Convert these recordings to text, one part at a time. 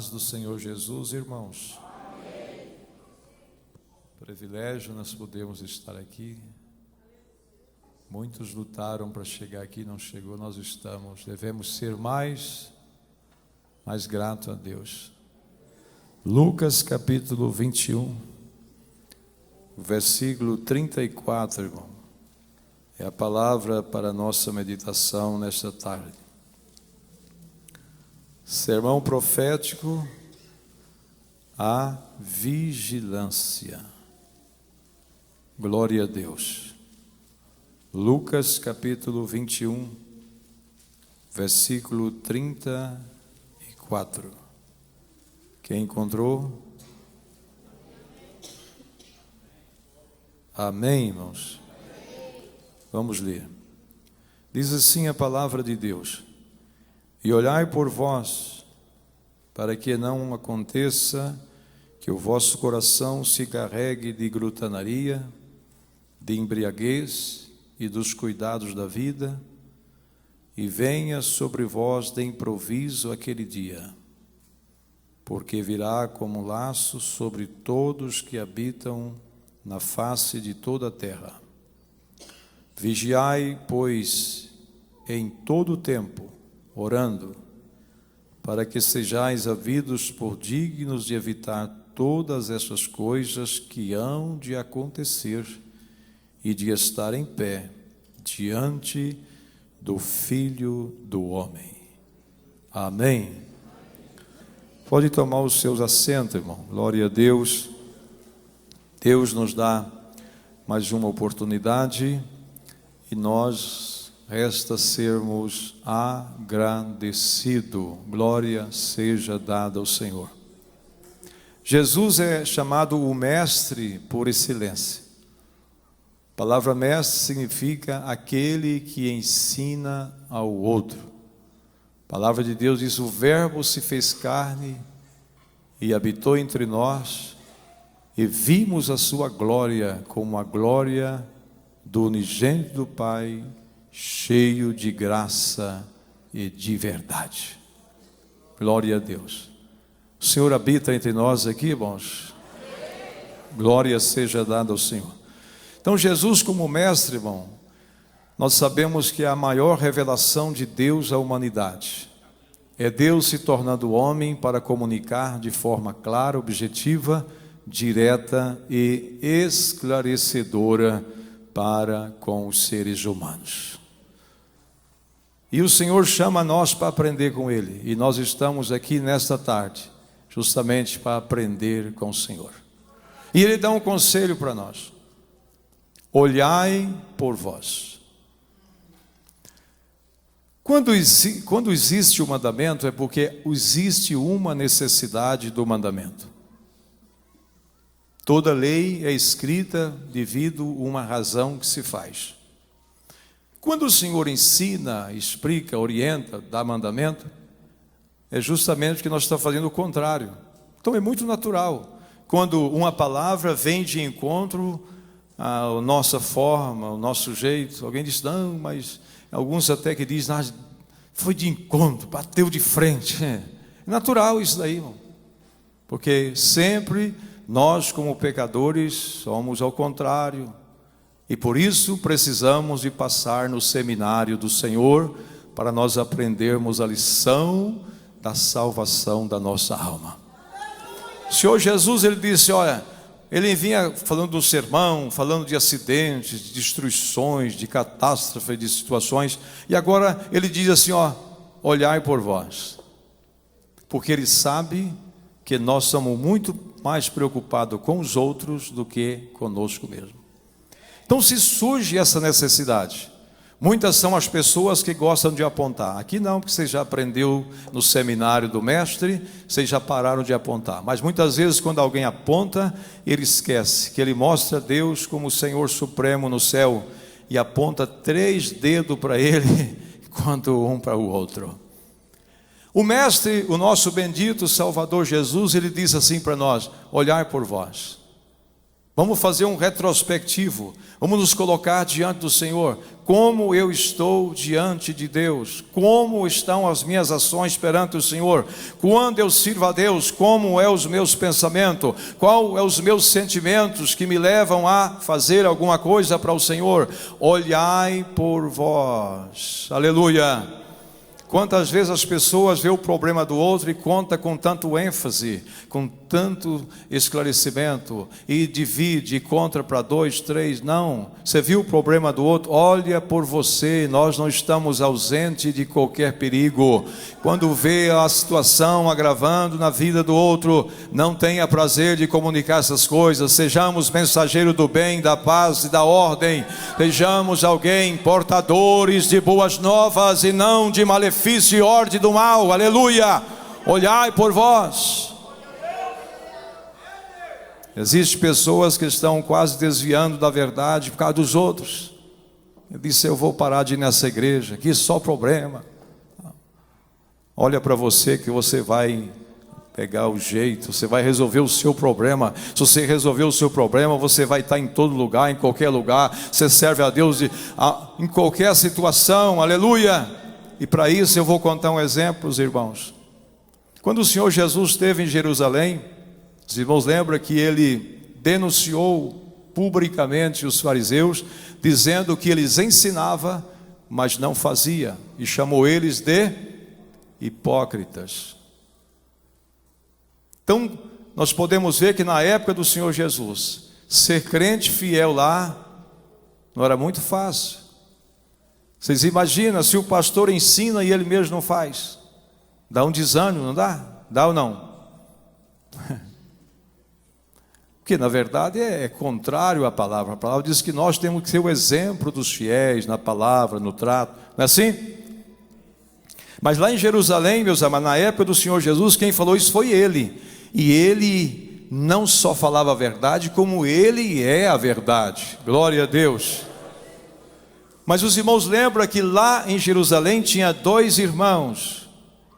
paz do Senhor Jesus, irmãos. Amém. Privilégio nós podemos estar aqui. Muitos lutaram para chegar aqui, não chegou, nós estamos. Devemos ser mais grato a Deus. Lucas capítulo 21, versículo 34, irmão. É a palavra para a nossa meditação nesta tarde. Sermão profético, a vigilância. Glória a Deus. Lucas capítulo 21, versículo 34. Quem encontrou? Amém, irmãos? Vamos ler. Diz assim a palavra de Deus: e olhai por vós, para que não aconteça que o vosso coração se carregue de glutanaria, de embriaguez e dos cuidados da vida, e venha sobre vós de improviso aquele dia, porque virá como laço sobre todos que habitam na face de toda a terra. Vigiai, pois, em todo o tempo, orando, para que sejais havidos por dignos de evitar todas essas coisas que hão de acontecer e de estar em pé diante do Filho do Homem. Amém. Pode tomar os seus assentos, irmão. Glória a Deus. Deus nos dá mais uma oportunidade e nós resta sermos agradecidos. Glória seja dada ao Senhor. Jesus é chamado o mestre por excelência. A palavra mestre significa aquele que ensina ao outro. A palavra de Deus diz: o verbo se fez carne e habitou entre nós, e vimos a sua glória como a glória do unigênito do Pai, cheio de graça e de verdade. Glória a Deus. O Senhor habita entre nós aqui, irmãos. Glória seja dada ao Senhor. Então, Jesus como mestre, irmão, nós sabemos que é a maior revelação de Deus à humanidade. É Deus se tornando homem para comunicar de forma clara, objetiva, direta e esclarecedora para com os seres humanos. E o Senhor chama nós para aprender com Ele. E nós estamos aqui nesta tarde, justamente para aprender com o Senhor. E Ele dá um conselho para nós: olhai por vós. Quando existe o mandamento, é porque existe uma necessidade do mandamento. Toda lei é escrita devido a uma razão que se faz. Quando o Senhor ensina, explica, orienta, dá mandamento, é justamente que nós estamos fazendo o contrário. Então é muito natural. Quando uma palavra vem de encontro à nossa forma, ao nosso jeito, alguém diz: não, mas alguns até que dizem: foi de encontro, bateu de frente. É natural isso daí, irmão. Porque sempre nós, como pecadores, somos ao contrário. E por isso precisamos de passar no seminário do Senhor para nós aprendermos a lição da salvação da nossa alma. O Senhor Jesus, Ele disse, olha, Ele vinha falando do sermão, falando de acidentes, de destruições, de catástrofes, de situações. E agora Ele diz assim, olhai por vós. Porque Ele sabe que nós somos muito mais preocupados com os outros do que conosco mesmo. Então, se surge essa necessidade, muitas são as pessoas que gostam de apontar. Aqui não, porque você já aprendeu no seminário do mestre, vocês já pararam de apontar. Mas muitas vezes quando alguém aponta, ele esquece que ele mostra Deus como o Senhor Supremo no céu e aponta 3 dedos para ele, enquanto um para o outro. O mestre, o nosso bendito Salvador Jesus, ele diz assim para nós: olhai por vós. Vamos fazer um retrospectivo. Vamos nos colocar diante do Senhor. Como eu estou diante de Deus? Como estão as minhas ações perante o Senhor? Quando eu sirvo a Deus, como é os meus pensamentos? Qual é os meus sentimentos que me levam a fazer alguma coisa para o Senhor? Olhai por vós. Aleluia. Quantas vezes as pessoas veem o problema do outro e conta com tanto ênfase, com tanto esclarecimento, e divide e conta para 2, 3, não. Você viu o problema do outro? Olha por você, nós não estamos ausentes de qualquer perigo. Quando vê a situação agravando na vida do outro, não tenha prazer de comunicar essas coisas. Sejamos mensageiros do bem, da paz e da ordem. Sejamos alguém portadores de boas novas e não de malefício e ordem do mal. Aleluia. Olhai por vós. Existem pessoas que estão quase desviando da verdade por causa dos outros. Eu disse, eu vou parar de ir nessa igreja, aqui só problema. Olha para você que você vai pegar o jeito, você vai resolver o seu problema. Se você resolver o seu problema, você vai estar em todo lugar, em qualquer lugar. Você serve a Deus em qualquer situação. Aleluia. E para isso eu vou contar um exemplo, os irmãos. Quando o Senhor Jesus esteve em Jerusalém, os irmãos lembram que ele denunciou publicamente os fariseus, dizendo que eles ensinavam, mas não fazia, e chamou eles de hipócritas. Então, nós podemos ver que na época do Senhor Jesus, ser crente fiel lá não era muito fácil. Vocês imaginam se o pastor ensina e ele mesmo não faz? Dá um desânimo, não dá? Dá ou não? Porque na verdade é contrário à palavra. A palavra diz que nós temos que ser o exemplo dos fiéis na palavra, no trato. Não é assim? Mas lá em Jerusalém, meus amados, na época do Senhor Jesus, quem falou isso foi ele. E ele não só falava a verdade, como ele é a verdade. Glória a Deus. Mas os irmãos lembram que lá em Jerusalém tinha 2 irmãos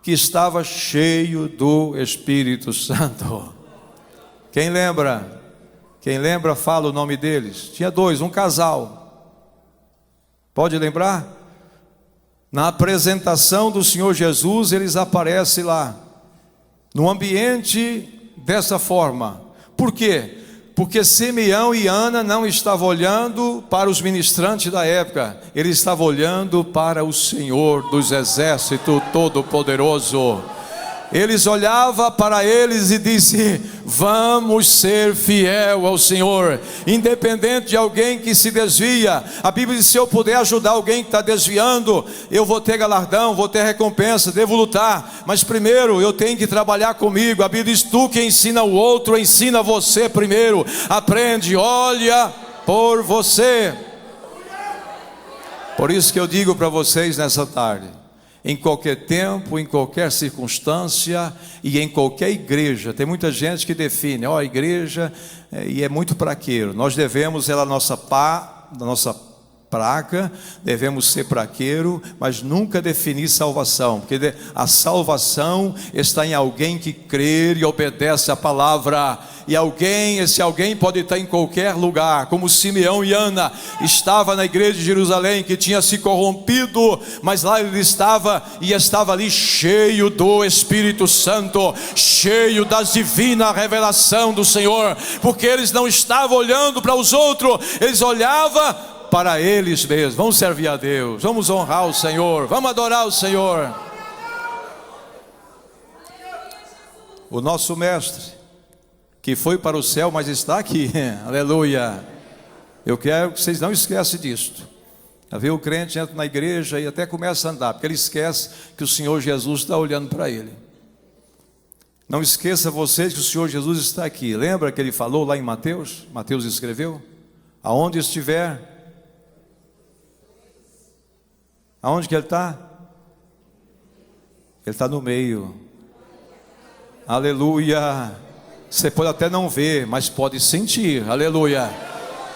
que estavam cheios do Espírito Santo. Quem lembra? Quem lembra fala o nome deles. Tinha 2, um casal. Pode lembrar? Na apresentação do Senhor Jesus, eles aparecem lá, no ambiente dessa forma. Por quê? Porque Simeão e Ana não estavam olhando para os ministrantes da época, eles estavam olhando para o Senhor dos Exércitos Todo-Poderoso. Eles olhavam para eles e diziam: vamos ser fiel ao Senhor, independente de alguém que se desvia. A Bíblia diz: se eu puder ajudar alguém que está desviando, eu vou ter galardão, vou ter recompensa, devo lutar. Mas primeiro eu tenho que trabalhar comigo. A Bíblia diz: tu que ensina o outro, ensina você primeiro. Aprende, olha por você. Por isso que eu digo para vocês nessa tarde, em qualquer tempo, em qualquer circunstância e em qualquer igreja. Tem muita gente que define, a igreja e é muito praqueiro. Nós devemos, ela nossa praga, devemos ser praqueiro, mas nunca definir salvação, porque a salvação está em alguém que crê e obedece a palavra. E esse alguém pode estar em qualquer lugar, como Simeão e Ana estava na igreja de Jerusalém, que tinha se corrompido, mas lá ele estava ali cheio do Espírito Santo, cheio das divinas revelação do Senhor, porque eles não estavam olhando para os outros, eles olhavam para eles mesmos. Vamos servir a Deus, vamos honrar o Senhor, vamos adorar o Senhor. O nosso mestre, que foi para o céu, mas está aqui, aleluia. Eu quero que vocês não esqueçam disto. O crente entra na igreja e até começa a andar, porque ele esquece que o Senhor Jesus está olhando para ele. Não esqueça vocês que o Senhor Jesus está aqui. Lembra que ele falou lá em Mateus? Mateus escreveu: aonde estiver, aonde que ele está? Ele está no meio. Aleluia. Você pode até não ver, mas pode sentir. Aleluia.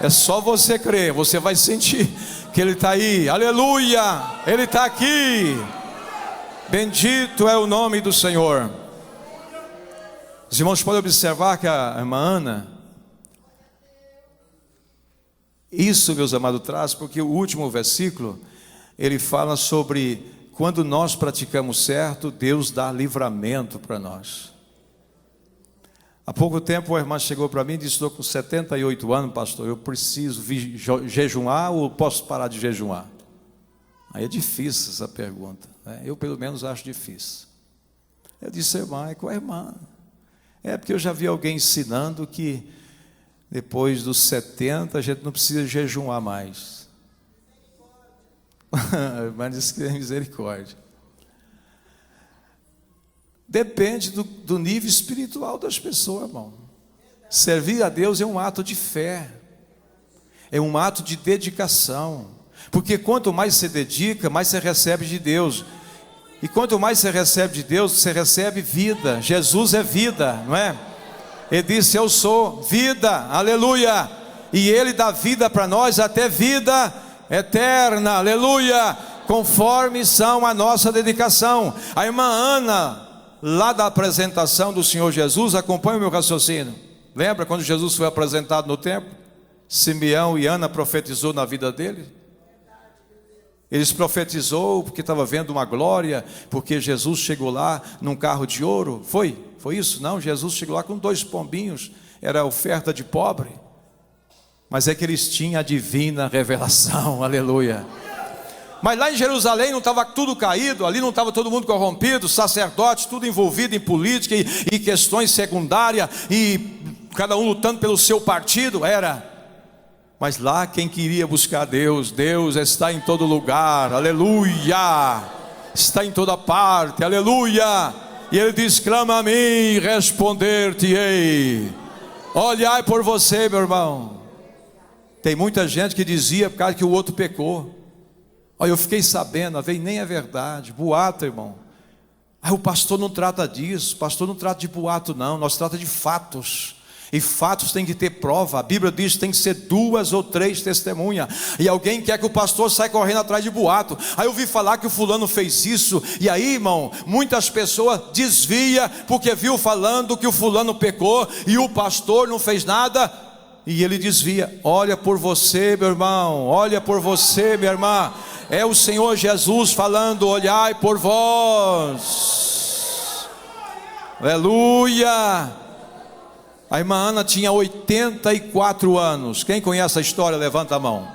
É só você crer, você vai sentir que ele está aí. Aleluia. Ele está aqui. Bendito é o nome do Senhor. Os irmãos podem observar que a irmã Ana, Isso, meus amados, traz, porque o último versículo, ele fala sobre quando nós praticamos certo, Deus dá livramento para nós. Há pouco tempo uma irmã chegou para mim e disse: estou com 78 anos, pastor, eu preciso jejuar ou posso parar de jejuar? Aí é difícil essa pergunta, né? Eu pelo menos acho difícil. Eu disse: irmã, é com a irmã. É porque eu já vi alguém ensinando que depois dos 70 a gente não precisa jejuar mais. A irmã disse que é misericórdia. Depende do nível espiritual das pessoas, irmão. Servir a Deus é um ato de fé, é um ato de dedicação, porque quanto mais você dedica, mais você recebe de Deus, e quanto mais você recebe de Deus, você recebe vida. Jesus é vida, não é? Ele disse: eu sou vida, aleluia, e Ele dá vida para nós, até vida eterna, aleluia, conforme são a nossa dedicação. A irmã Ana, lá da apresentação do Senhor Jesus, acompanha o meu raciocínio. Lembra quando Jesus foi apresentado no templo? Simeão e Ana profetizou na vida dele. Eles profetizou porque estava vendo uma glória, porque Jesus chegou lá num carro de ouro. Foi isso? Não, Jesus chegou lá com 2 pombinhos, era oferta de pobre. Mas é que eles tinham a divina revelação, aleluia. Mas lá em Jerusalém não estava tudo caído, ali não estava todo mundo corrompido, sacerdotes, tudo envolvido em política e questões secundárias, e cada um lutando pelo seu partido, era. Mas lá quem queria buscar Deus, Deus está em todo lugar, aleluia, está em toda parte, aleluia. E Ele diz: clama a mim, responder-te-ei. Olhai por você, meu irmão. Tem muita gente que dizia por causa que o outro pecou. Olha, eu fiquei sabendo, nem é verdade, boato, irmão. O pastor não trata disso, o pastor não trata de boato não, nós trata de fatos. E fatos tem que ter prova. A Bíblia diz que tem que ser 2 ou 3 testemunhas. E alguém quer que o pastor saia correndo atrás de boato. Aí eu ouvi falar que o fulano fez isso. E aí, irmão, muitas pessoas desvia porque viu falando que o fulano pecou e o pastor não fez nada, e ele desvia. Olha por você, meu irmão, olha por você, minha irmã. É o Senhor Jesus falando: olhai por vós, aleluia. A irmã Ana tinha 84 anos. Quem conhece a história, levanta a mão.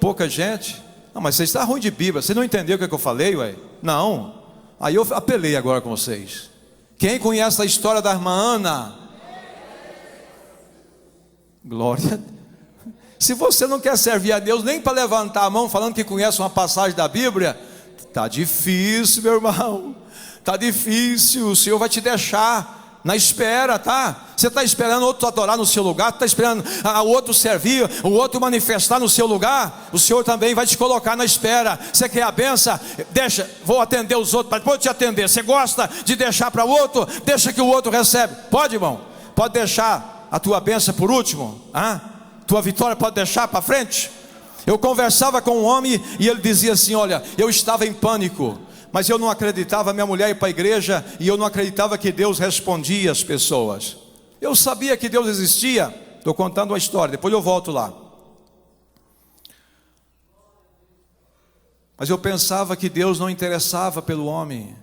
Pouca gente. Não, mas você está ruim de Bíblia. Você não entendeu o que eu falei, ué? Não. Aí eu apelei agora com vocês. Quem conhece a história da irmã Ana? Glória. Se você não quer servir a Deus nem para levantar a mão falando que conhece uma passagem da Bíblia, está difícil, meu irmão. Está difícil. O Senhor vai te deixar na espera, tá? Você está esperando o outro adorar no seu lugar, está esperando o outro servir, o outro manifestar no seu lugar. O Senhor também vai te colocar na espera. Você quer a benção? Deixa, vou atender os outros para depois te atender. Você gosta de deixar para o outro? Deixa que o outro recebe. Pode, irmão? Pode deixar a tua benção por último? Tua vitória pode deixar para frente? Eu conversava com um homem e ele dizia assim: olha, eu estava em pânico, mas eu não acreditava minha mulher ir para a igreja, e eu não acreditava que Deus respondia às pessoas. Eu sabia que Deus existia. Estou contando uma história, depois eu volto lá. Mas eu pensava que Deus não interessava pelo homem.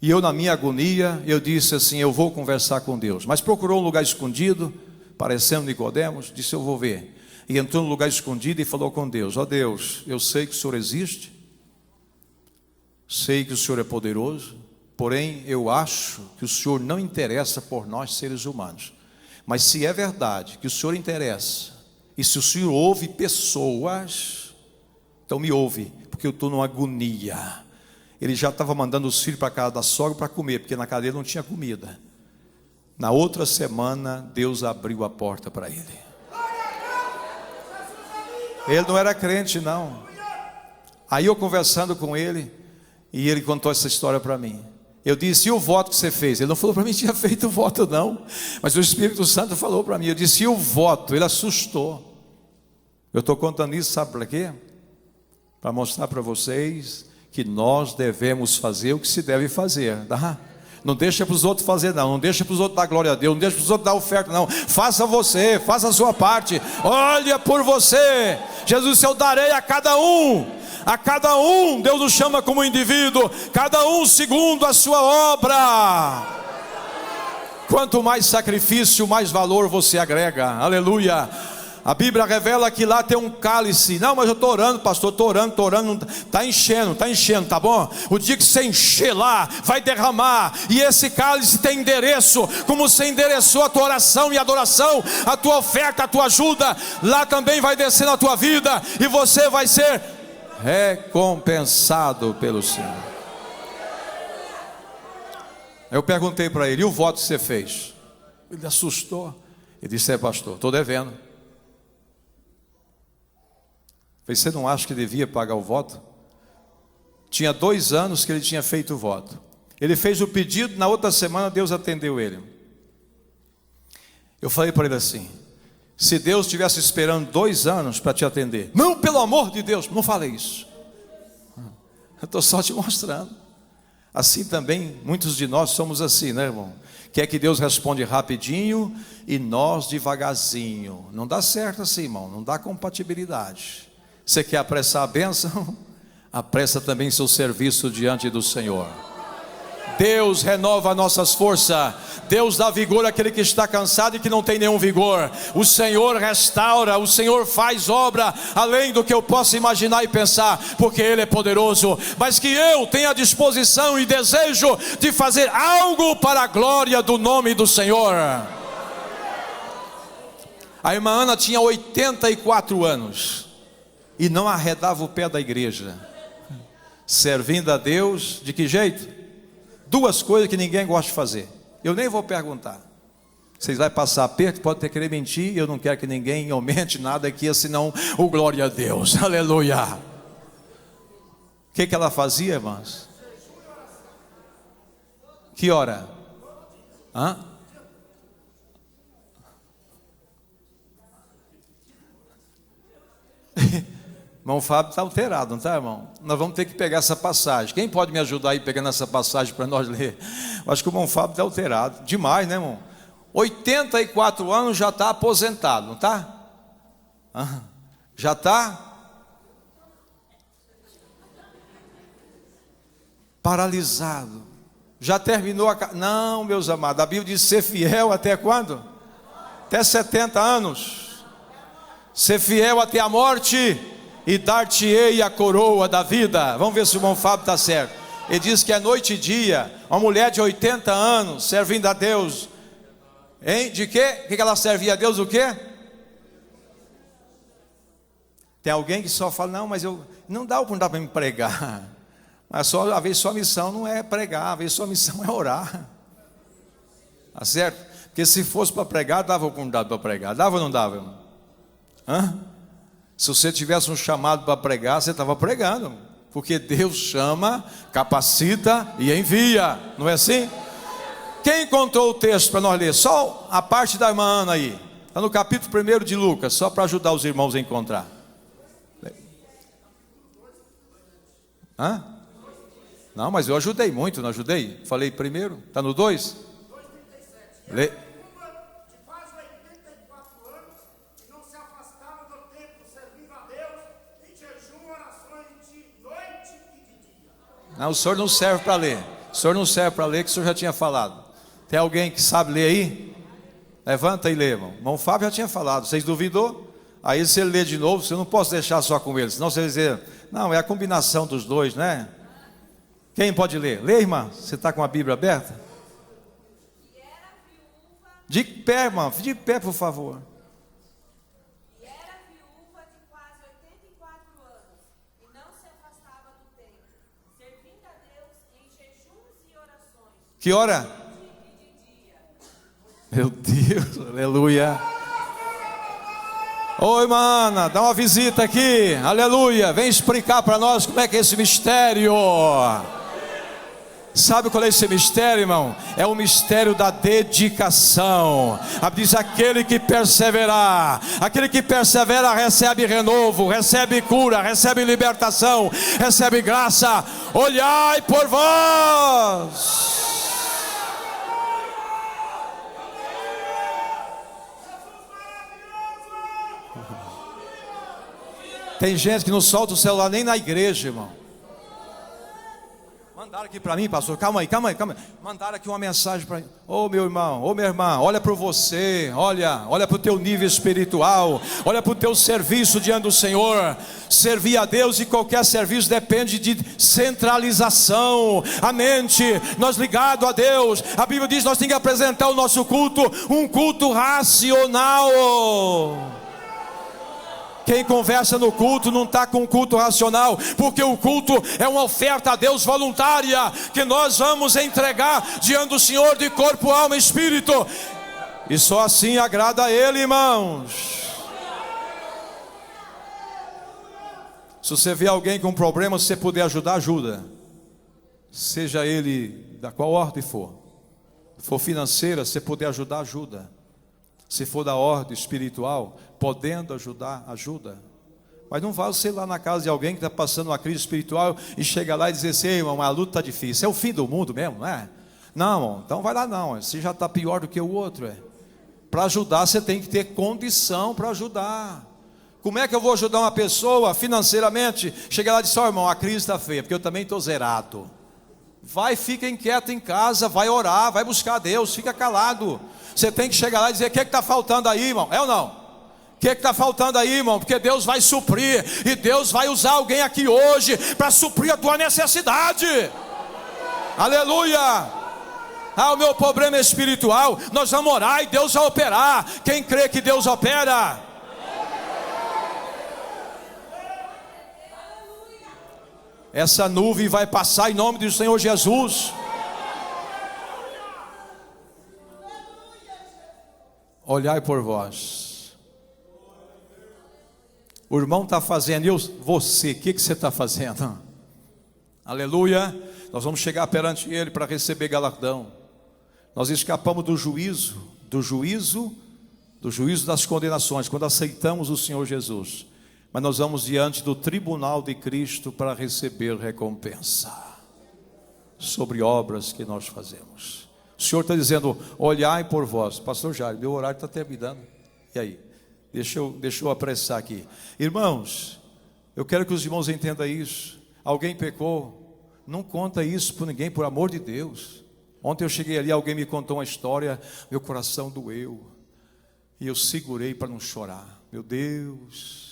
E eu, na minha agonia, eu disse assim: eu vou conversar com Deus. Mas procurou um lugar escondido, parecendo Nicodemos, disse: eu vou ver. E entrou no lugar escondido e falou com Deus: ó Deus, eu sei que o Senhor existe, sei que o Senhor é poderoso, porém eu acho que o Senhor não interessa por nós seres humanos. Mas se é verdade que o Senhor interessa, e se o Senhor ouve pessoas, então me ouve, porque eu estou numa agonia. Ele já estava mandando os filhos para a casa da sogra para comer, porque na casa dele não tinha comida. Na outra semana, Deus abriu a porta para ele. Ele não era crente não. Aí eu conversando com ele, e ele contou essa história para mim. Eu disse: e o voto que você fez? Ele não falou para mim que tinha feito voto não, mas o Espírito Santo falou para mim. Eu disse: e o voto? Ele assustou. Eu estou contando isso, sabe para quê? Para mostrar para vocês que nós devemos fazer o que se deve fazer, tá? Não deixa para os outros fazer não. Não deixa para os outros dar glória a Deus. Não deixa para os outros dar oferta não. Faça você, faça a sua parte. Olha por você. Jesus disse: eu darei a cada um. A cada um, Deus nos chama como indivíduo. Cada um segundo a sua obra. Quanto mais sacrifício, mais valor você agrega. Aleluia. A Bíblia revela que lá tem um cálice. Não, mas eu estou orando, pastor, estou orando. Está enchendo, tá bom? O dia que você encher lá, vai derramar. E esse cálice tem endereço. Como você endereçou a tua oração e adoração, a tua oferta, a tua ajuda, lá também vai descer na tua vida. E você vai ser recompensado pelo Senhor. Eu perguntei para ele: e o voto que você fez? Ele assustou. Ele disse: pastor, estou devendo. Falei: você não acha que devia pagar o voto? Tinha 2 anos que ele tinha feito o voto. Ele fez o pedido, na outra semana Deus atendeu ele. Eu falei para ele assim: se Deus estivesse esperando 2 anos para te atender. Não, pelo amor de Deus, não falei isso. Eu estou só te mostrando. Assim também, muitos de nós somos assim, né, irmão? Quer que Deus responde rapidinho e nós devagarzinho. Não dá certo assim, irmão, não dá compatibilidade. Você quer apressar a bênção? Apressa também seu serviço diante do Senhor. Deus renova nossas forças. Deus dá vigor àquele que está cansado e que não tem nenhum vigor. O Senhor restaura, o Senhor faz obra além do que eu possa imaginar e pensar, porque Ele é poderoso. Mas que eu tenha disposição e desejo de fazer algo para a glória do nome do Senhor. A irmã Ana tinha 84 anos e não arredava o pé da igreja, servindo a Deus. De que jeito? 2 coisas que ninguém gosta de fazer. Eu nem vou perguntar. Vocês vão passar aperto, pode ter querer mentir. Eu não quero que ninguém aumente nada aqui, senão o glória a Deus. Aleluia. O que ela fazia, irmãs? Que hora? Hã? Irmão Fábio está alterado, não está, irmão? Nós vamos ter que pegar essa passagem. Quem pode me ajudar aí pegando essa passagem para nós ler? Eu acho que o irmão Fábio está alterado. Demais, né, irmão? 84 anos, já está aposentado, não está? Já está? Paralisado. Já terminou a... Não, meus amados, a Bíblia diz ser fiel até quando? Até 70 anos. Ser fiel até a morte, e dar-te-ei a coroa da vida. Vamos ver se o irmão Fábio está certo. Ele diz que é noite e dia. Uma mulher de 80 anos servindo a Deus. Hein? De quê? O que ela servia a Deus? O quê? Tem alguém que só fala: não, mas não dá para me pregar. Mas às vezes sua missão não é pregar, às vezes sua missão é orar. Tá certo? Porque se fosse para pregar, dava oportunidade para pregar. Dava ou não dava, irmão? Hã? Se você tivesse um chamado para pregar, você estava pregando. Porque Deus chama, capacita e envia. Não é assim? Quem encontrou o texto para nós ler? Só a parte da irmã Ana aí. Está no capítulo 1 de Lucas, só para ajudar os irmãos a encontrar. Hã? Não, mas eu ajudei muito, não ajudei? Falei primeiro, está no 2? Lê. Não, o senhor não serve para ler. O senhor não serve para ler, que o senhor já tinha falado. Tem alguém que sabe ler aí? Levanta e lê, irmão. O irmão Fábio já tinha falado. Vocês duvidou? Aí se ele ler de novo, você não pode deixar só com ele. Senão você vai dizer: não, é a combinação dos dois, né? Quem pode ler? Lê, irmã. Você está com a Bíblia aberta? De pé, irmã. De pé, por favor. Que hora? Meu Deus, aleluia. Oi, mana, dá uma visita aqui, aleluia. Vem explicar para nós como é que é esse mistério. Sabe qual é esse mistério, irmão? É o mistério da dedicação. A Bíblia diz: aquele que persevera recebe renovo, recebe cura, recebe libertação, recebe graça. Olhai por vós. Tem gente que não solta o celular nem na igreja, irmão. Mandaram aqui para mim, pastor, calma aí. Mandaram aqui uma mensagem para mim. Ô meu irmão, ô minha irmã, olha para você, olha para o teu nível espiritual, olha para o teu serviço diante do Senhor. Servir a Deus e qualquer serviço depende de centralização. A mente, nós ligados a Deus, a Bíblia diz que nós temos que apresentar o nosso culto, um culto racional. Quem conversa no culto não está com culto racional, porque o culto é uma oferta a Deus voluntária, que nós vamos entregar diante do Senhor de corpo, alma e espírito, e só assim agrada a Ele, irmãos. Se você vê alguém com problema, se você puder ajudar, ajuda, seja ele da qual ordem for financeira, se você puder ajudar, ajuda. Se for da ordem espiritual, podendo ajudar, ajuda. Mas não vá você lá na casa de alguém que está passando uma crise espiritual e chega lá e dizer assim: irmão, a luta está difícil, é o fim do mundo mesmo, não é? Não, irmão, então vai lá não, você já está pior do que o outro. Para ajudar você tem que ter condição para ajudar. Como é que eu vou ajudar uma pessoa financeiramente? Chega lá e diz: ó, irmão, a crise está feia, porque eu também estou zerado. Vai, fica inquieto em casa, vai orar, vai buscar a Deus, fica calado. Você tem que chegar lá e dizer: o que está faltando aí, irmão? É ou não? O que está faltando aí, irmão? Porque Deus vai suprir, e Deus vai usar alguém aqui hoje para suprir a tua necessidade. Aleluia! O meu problema é espiritual, nós vamos orar e Deus vai operar. Quem crê que Deus opera? Essa nuvem vai passar em nome do Senhor Jesus. Olhai por vós. O irmão está fazendo, e você, o que você está fazendo? Aleluia. Nós vamos chegar perante Ele para receber galardão. Nós escapamos do juízo das condenações, quando aceitamos o Senhor Jesus. Mas nós vamos diante do tribunal de Cristo para receber recompensa sobre obras que nós fazemos. O Senhor está dizendo: olhai por vós. Pastor Jair, meu horário está terminando. E aí? Deixa eu apressar aqui. Irmãos, eu quero que os irmãos entendam isso. Alguém pecou, não conta isso para ninguém, por amor de Deus. Ontem eu cheguei ali, alguém me contou uma história, meu coração doeu, e eu segurei para não chorar. Meu Deus.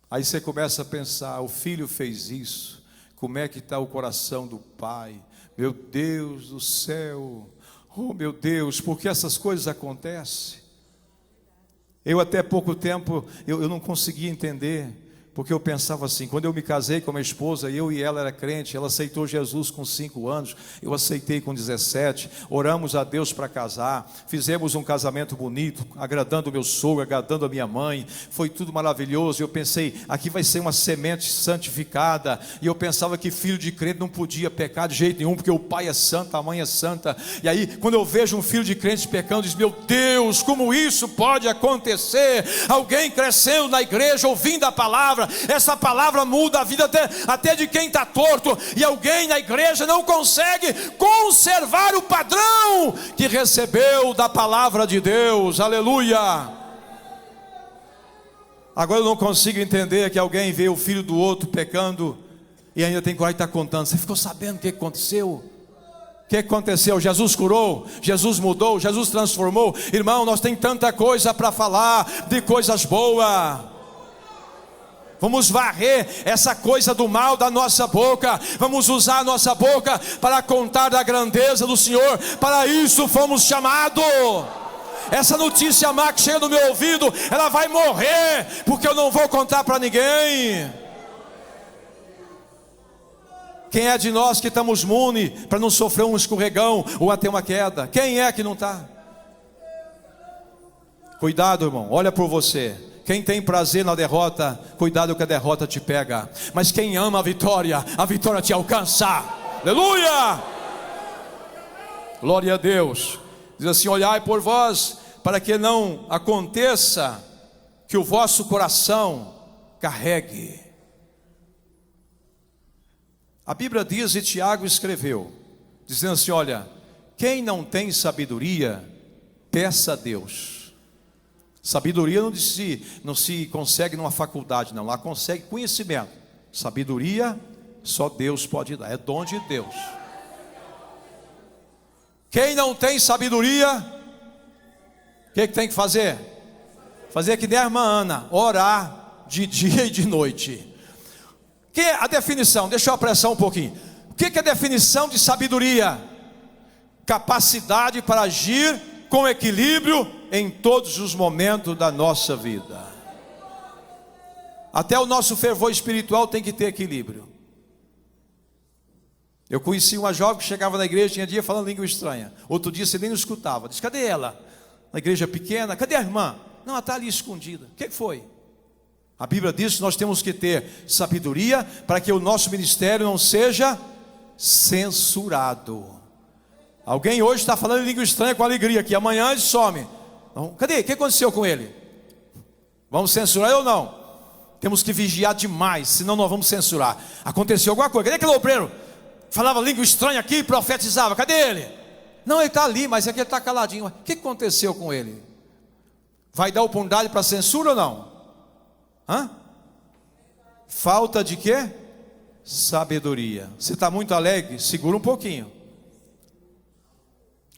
Aí você começa a pensar: o filho fez isso, como é que está o coração do pai? Meu Deus do céu, oh meu Deus, por que essas coisas acontecem? Eu até pouco tempo, eu não conseguia entender, porque eu pensava assim, quando eu me casei com a minha esposa, eu e ela era crente, ela aceitou Jesus com 5 anos, eu aceitei com 17, oramos a Deus para casar, fizemos um casamento bonito, agradando o meu sogro, agradando a minha mãe, foi tudo maravilhoso. Eu pensei, aqui vai ser uma semente santificada, e eu pensava que filho de crente não podia pecar de jeito nenhum, porque o pai é santo, a mãe é santa. E aí, quando eu vejo um filho de crente pecando, eu digo: meu Deus, como isso pode acontecer? Alguém crescendo na igreja, ouvindo a palavra, essa palavra muda a vida até de quem está torto, e alguém na igreja não consegue conservar o padrão que recebeu da palavra de Deus. Aleluia. Agora eu não consigo entender que alguém vê o filho do outro pecando e ainda tem coragem de estar contando: você ficou sabendo o que aconteceu? O que aconteceu? Jesus curou, Jesus mudou, Jesus transformou. Irmão, nós temos tanta coisa para falar, de coisas boas. Vamos varrer essa coisa do mal da nossa boca. Vamos usar a nossa boca para contar da grandeza do Senhor. Para isso fomos chamados. Essa notícia má que chega no meu ouvido, ela vai morrer, porque eu não vou contar para ninguém. Quem é de nós que estamos imune para não sofrer um escorregão ou até uma queda? Quem é que não está? Cuidado, irmão, olha por você. Quem tem prazer na derrota, cuidado que a derrota te pega. Mas quem ama a vitória te alcança. Aleluia! Glória a Deus. Diz assim: olhai por vós, para que não aconteça que o vosso coração carregue. A Bíblia diz, e Tiago escreveu, dizendo assim: olha, quem não tem sabedoria, peça a Deus. Sabedoria não se consegue numa faculdade, não. Lá consegue conhecimento. Sabedoria só Deus pode dar, é dom de Deus. Quem não tem sabedoria, o que tem que fazer? Fazer que nem a irmã Ana, orar de dia e de noite. Que a definição, deixa eu apressar um pouquinho. O que é a definição de sabedoria? Capacidade para agir com equilíbrio em todos os momentos da nossa vida. Até o nosso fervor espiritual tem que ter equilíbrio. Eu conheci uma jovem que chegava na igreja, tinha dia falando língua estranha. Outro dia você nem não escutava. Diz, cadê ela? Na igreja pequena, cadê a irmã? Não, ela está ali escondida. O que foi? A Bíblia diz que nós temos que ter sabedoria para que o nosso ministério não seja censurado. Alguém hoje está falando em língua estranha com alegria aqui, amanhã ele some. Não, cadê? O que aconteceu com ele? Vamos censurar ele ou não? Temos que vigiar demais, senão nós vamos censurar. Aconteceu alguma coisa, cadê aquele obreiro? Falava língua estranha aqui e profetizava, cadê ele? Não, ele está ali, mas é que ele está caladinho. O que aconteceu com ele? Vai dar oportunidade para censura ou não? Hã? Falta de quê? Sabedoria. Você está muito alegre? Segura um pouquinho.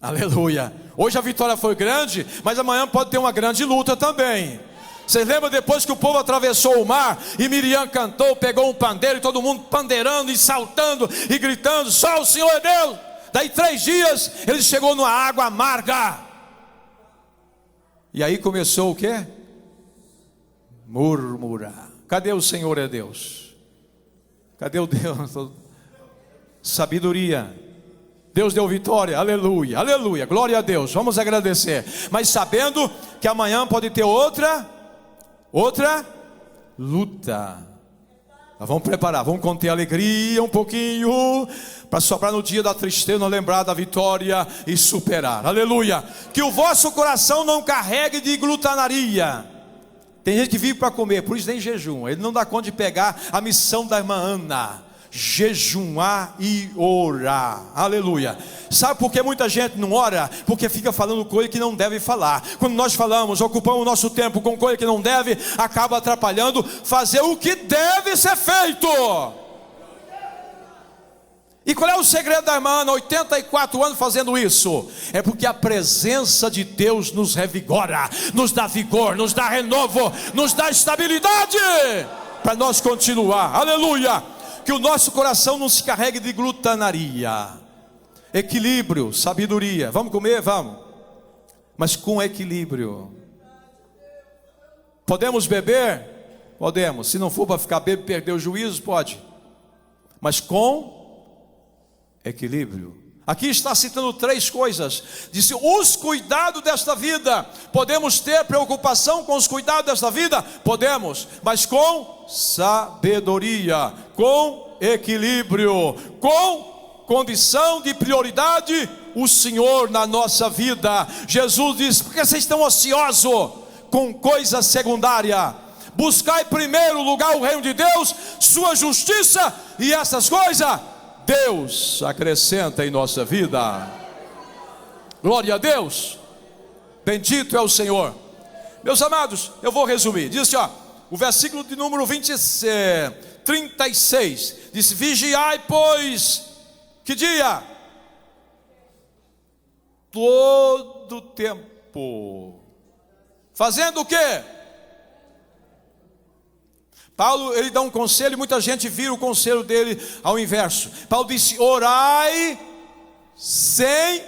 Aleluia. Hoje a vitória foi grande, mas amanhã pode ter uma grande luta também. Vocês lembram depois que o povo atravessou o mar e Miriam cantou, pegou um pandeiro e todo mundo pandeirando e saltando e gritando, só o Senhor é Deus. Daí 3 dias ele chegou numa água amarga. E aí começou o quê? Murmurar. Cadê o Senhor é Deus? Cadê o Deus? Sabedoria. Deus deu vitória, aleluia, aleluia, glória a Deus, vamos agradecer. Mas sabendo que amanhã pode ter outra luta. Nós vamos preparar, vamos conter alegria um pouquinho, para soprar no dia da tristeza, não lembrar da vitória e superar, aleluia. Que o vosso coração não carregue de glutanaria. Tem gente que vive para comer, por isso tem jejum. Ele não dá conta de pegar a missão da irmã Ana: jejuar e orar, aleluia. Sabe por que muita gente não ora? Porque fica falando coisa que não deve falar. Quando nós falamos, ocupamos o nosso tempo com coisa que não deve, acaba atrapalhando fazer o que deve ser feito. E qual é o segredo da irmã Ana? 84 anos fazendo isso. É porque a presença de Deus nos revigora, nos dá vigor, nos dá renovo, nos dá estabilidade para nós continuar, aleluia. Que o nosso coração não se carregue de glutanaria. Equilíbrio, sabedoria. Vamos comer? Vamos. Mas com equilíbrio. Podemos beber? Podemos. Se não for para ficar bêbado e perder o juízo, pode. Mas com equilíbrio. Aqui está citando 3 coisas. Disse, os cuidados desta vida. Podemos ter preocupação com os cuidados desta vida? Podemos, mas com sabedoria, com equilíbrio, com condição de prioridade, o Senhor na nossa vida. Jesus disse, por que vocês estão ociosos com coisa secundária? Buscai em primeiro lugar o reino de Deus, sua justiça, e essas coisas Deus acrescenta em nossa vida. Glória a Deus. Bendito é o Senhor. Meus amados, eu vou resumir. Diz assim, ó, o versículo de número 36 diz, vigiai pois, que dia? Todo tempo. Fazendo o quê? Paulo, ele dá um conselho e muita gente vira o conselho dele ao inverso. Paulo disse, orai sem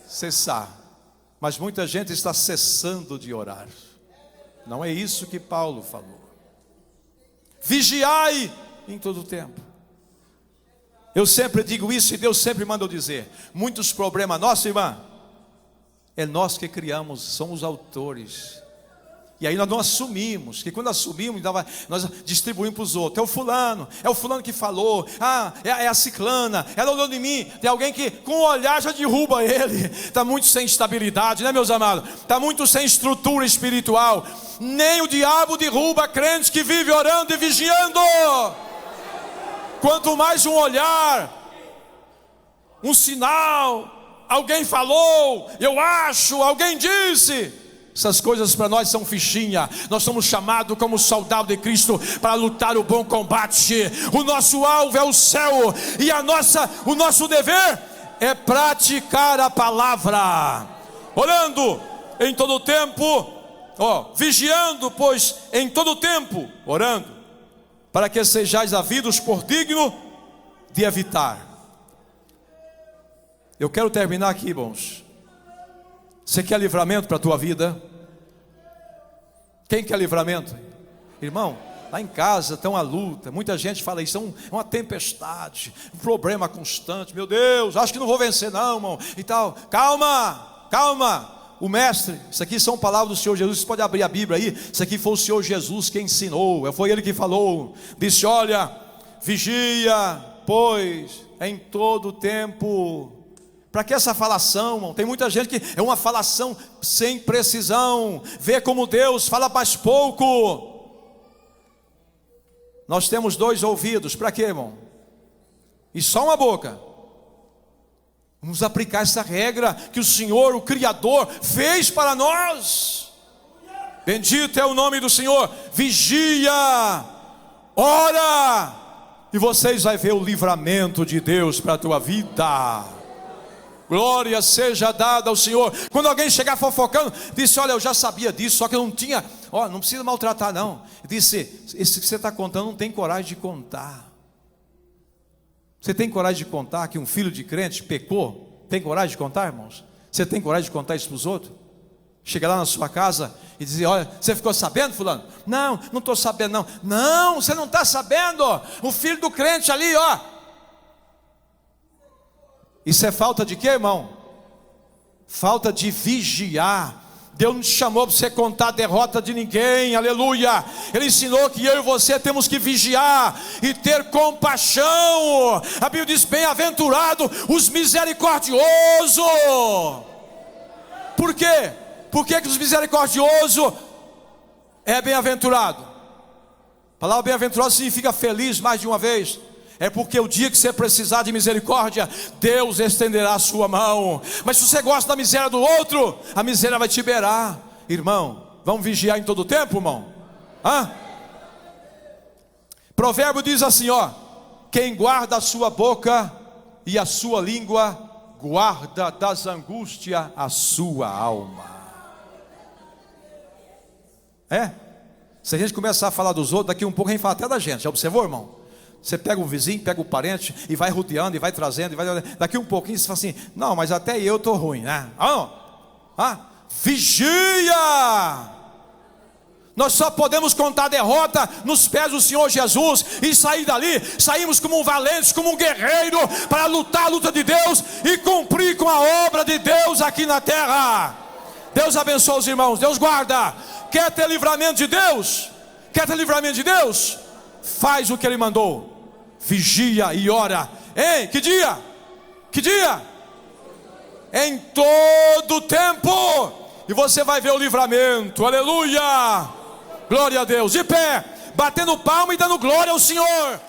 cessar. Mas muita gente está cessando de orar. Não é isso que Paulo falou. Vigiai em todo o tempo. Eu sempre digo isso e Deus sempre manda eu dizer. Muitos problemas nossos, irmã, é nós que criamos, somos os autores. E aí nós não assumimos, que quando assumimos, nós distribuímos para os outros. É o fulano que falou, é a ciclana, ela olhou em mim. Tem alguém que com o olhar já derruba ele. Está muito sem estabilidade, né, meus amados? Está muito sem estrutura espiritual. Nem o diabo derruba crentes que vivem orando e vigiando. Quanto mais um olhar, um sinal, alguém falou, eu acho, alguém disse. Essas coisas para nós são fichinha. Nós somos chamados como soldado de Cristo para lutar o bom combate. O nosso alvo é o céu, e o nosso dever é praticar a palavra, orando em todo o tempo, vigiando, pois em todo o tempo orando, para que sejais havidos por digno de evitar. Eu quero terminar aqui, irmãos. Você quer livramento para a tua vida? Quem quer livramento? Irmão, lá em casa está uma luta. Muita gente fala isso, é uma tempestade, um problema constante. Meu Deus, acho que não vou vencer não, irmão, e tal. Calma. O mestre, isso aqui são palavras do Senhor Jesus. Você pode abrir a Bíblia aí. Isso aqui foi o Senhor Jesus que ensinou, foi Ele que falou. Disse: olha, vigia, pois em todo tempo. Para que essa falação, irmão? Tem muita gente que é uma falação sem precisão. Vê como Deus fala mais pouco. Nós temos 2 ouvidos, para quê, irmão? E só uma boca. Vamos aplicar essa regra que o Senhor, o Criador, fez para nós. Bendito é o nome do Senhor. Vigia, ora, e vocês vão ver o livramento de Deus para a tua vida. Glória seja dada ao Senhor. Quando alguém chegar fofocando, disse: olha, eu já sabia disso, só que eu não tinha, não precisa maltratar não. Disse: esse que você está contando não tem coragem de contar. Você tem coragem de contar que um filho de crente pecou? Tem coragem de contar, irmãos? Você tem coragem de contar isso para os outros? Chega lá na sua casa e dizer: olha, você ficou sabendo, fulano? Não estou sabendo não. Não, você não está sabendo. O filho do crente ali, Isso é falta de quê, irmão? Falta de vigiar. Deus não te chamou para você contar a derrota de ninguém, aleluia. Ele ensinou que eu e você temos que vigiar e ter compaixão. A Bíblia diz: bem-aventurado os misericordiosos. Por quê? Por que os misericordiosos é bem-aventurado? A palavra bem-aventurado significa feliz, mais de uma vez. É porque o dia que você precisar de misericórdia, Deus estenderá a sua mão. Mas se você gosta da miséria do outro, a miséria vai te beirar. Irmão, vamos vigiar em todo o tempo, irmão? Provérbio diz assim, quem guarda a sua boca e a sua língua, guarda das angústias a sua alma. Se a gente começar a falar dos outros, daqui um pouco a gente fala até da gente. Já observou, irmão? Você pega o vizinho, pega o parente e vai rodeando, e vai trazendo, daqui um pouquinho você fala assim: não, mas até eu estou ruim, né? Vigia! Nós só podemos contar a derrota nos pés do Senhor Jesus e sair dali. Saímos como um valente, como um guerreiro, para lutar a luta de Deus e cumprir com a obra de Deus aqui na terra. Deus abençoe os irmãos, Deus guarda. Quer ter livramento de Deus? Quer ter livramento de Deus? Faz o que Ele mandou. Vigia e ora. Que dia? Que dia? Em todo tempo. E você vai ver o livramento. Aleluia. Glória a Deus. De pé, batendo palma e dando glória ao Senhor.